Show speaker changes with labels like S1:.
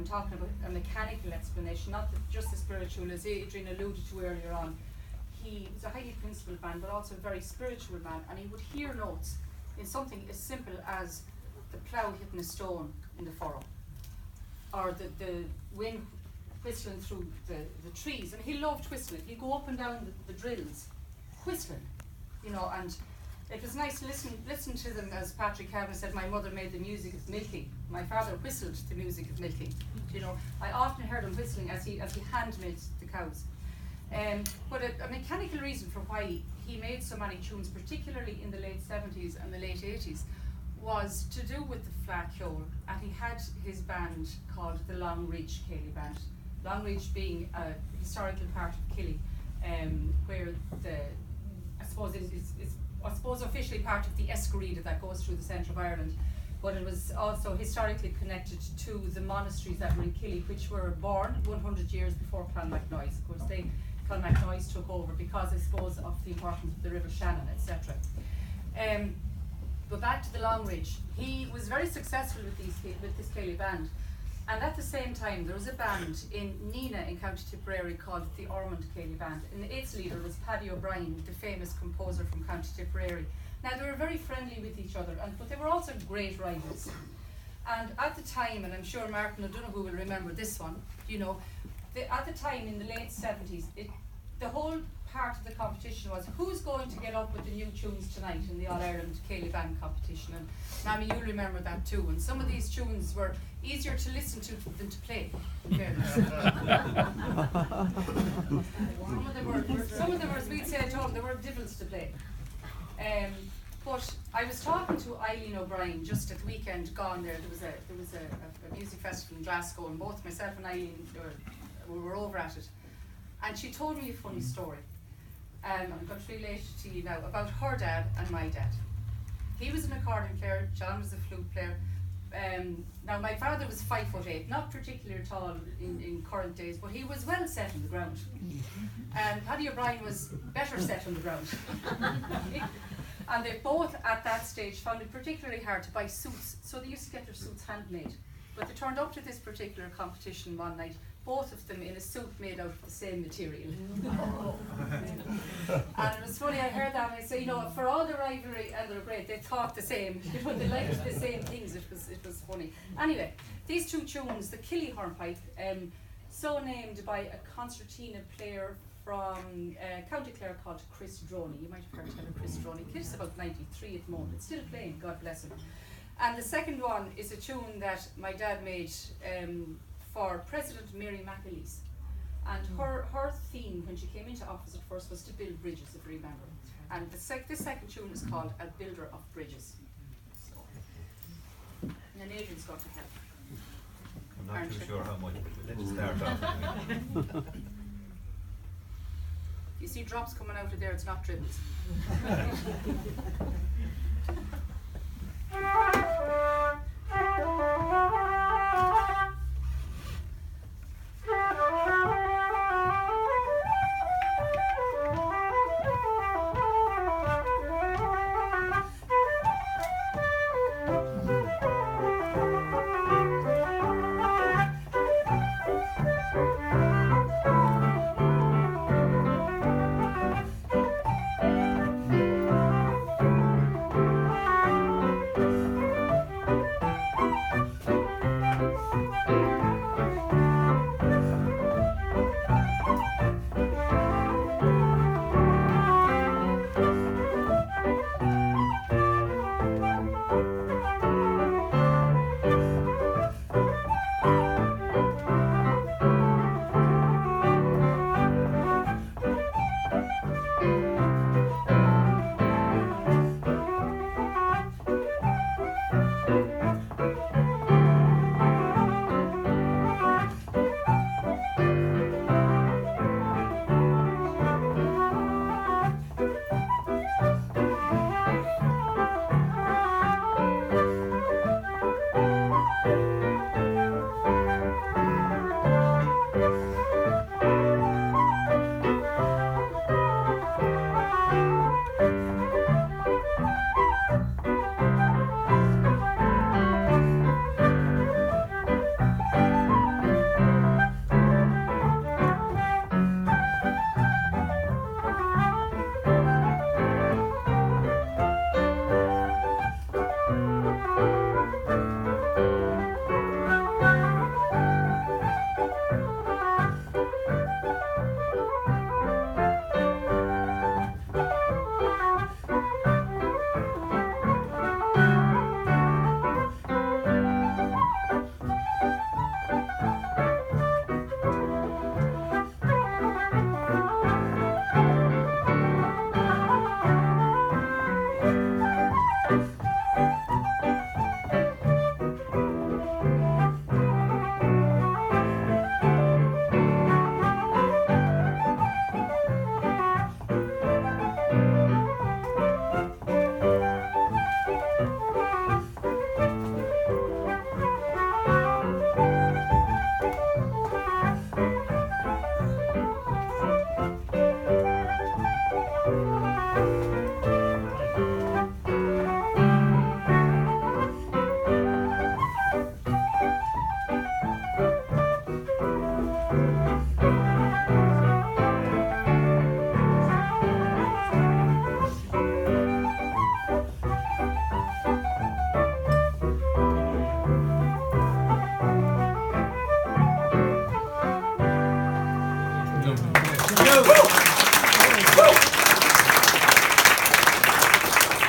S1: I'm talking about a mechanical explanation, not just the spiritual, as Adrian alluded to earlier on. He was a highly principled man, but also a very spiritual man, and he would hear notes in something as simple as the plough hitting a stone in the furrow, or the wind whistling through the trees. And he loved whistling. He'd go up and down the drills, whistling, you know, and it was nice to listen to them. As Patrick Cavan said, my mother made the music of milking. My father whistled the music of milking. You know, I often heard him whistling as he hand milked the cows. But a mechanical reason for why he made so many tunes, particularly in the late 70s and the late 80s, was to do with the flat Ceol, and he had his band called the Long Ridge Ceilidh Band. Long Ridge being a historical part of Killy, where I suppose officially part of the Escarida that goes through the centre of Ireland, but it was also historically connected to the monasteries that were in Killy, which were born 100 years before Clonmacnoise. Of course, Clonmacnoise took over because, I suppose, of the importance of the River Shannon, etc. But back to the Long Ridge, he was very successful with this Ceilidh band. And at the same time, there was a band in Nina in County Tipperary called the Ormond Ceilidh Band, and its leader was Paddy O'Brien, the famous composer from County Tipperary. Now, they were very friendly with each other, but they were also great rivals. And at the time, and I'm sure Martin O'Donoghue will remember this one, you know, at the time in the late 70s, the whole part of the competition was who's going to get up with the new tunes tonight in the All-Ireland Ceilidh Band competition. And Mammy, you'll remember that too. And some of these tunes were easier to listen to than to play, in fairness. Some of them were, as we'd say at home, they were devils to play. But I was talking to Eileen O'Brien just at the weekend gone there. There was a music festival in Glasgow, and both myself and Eileen were over at it. And she told me a funny story. I'm going to relate it to you now about her dad and my dad. He was an accordion player, John was a flute player. Now my father was 5'8", not particularly tall in current days, but he was well set on the ground. And Paddy O'Brien was better set on the ground. And they both at that stage found it particularly hard to buy suits, so they used to get their suits handmade. But they turned up to this particular competition one night, both of them in a suit made out of the same material. And it was funny, I heard that and I said, you know, for all the rivalry, and they're great, they thought the same, you know, they liked the same things, it was funny. Anyway, these two tunes, the Cle Hornpipe, so named by a concertina player from County Clare called Chris Droney. You might have heard tell of Chris Droney. He's about 93 at the moment, it's still playing, God bless him. And the second one is a tune that my dad made for President Mary McAleese. And her theme when she came into office at first was to build bridges, if you remember. And this second tune is called A Builder of Bridges. So, and then Adrian's got to help.
S2: I'm not too sure how much, but let's start off.
S1: You see drops coming out of there, it's not dribbles.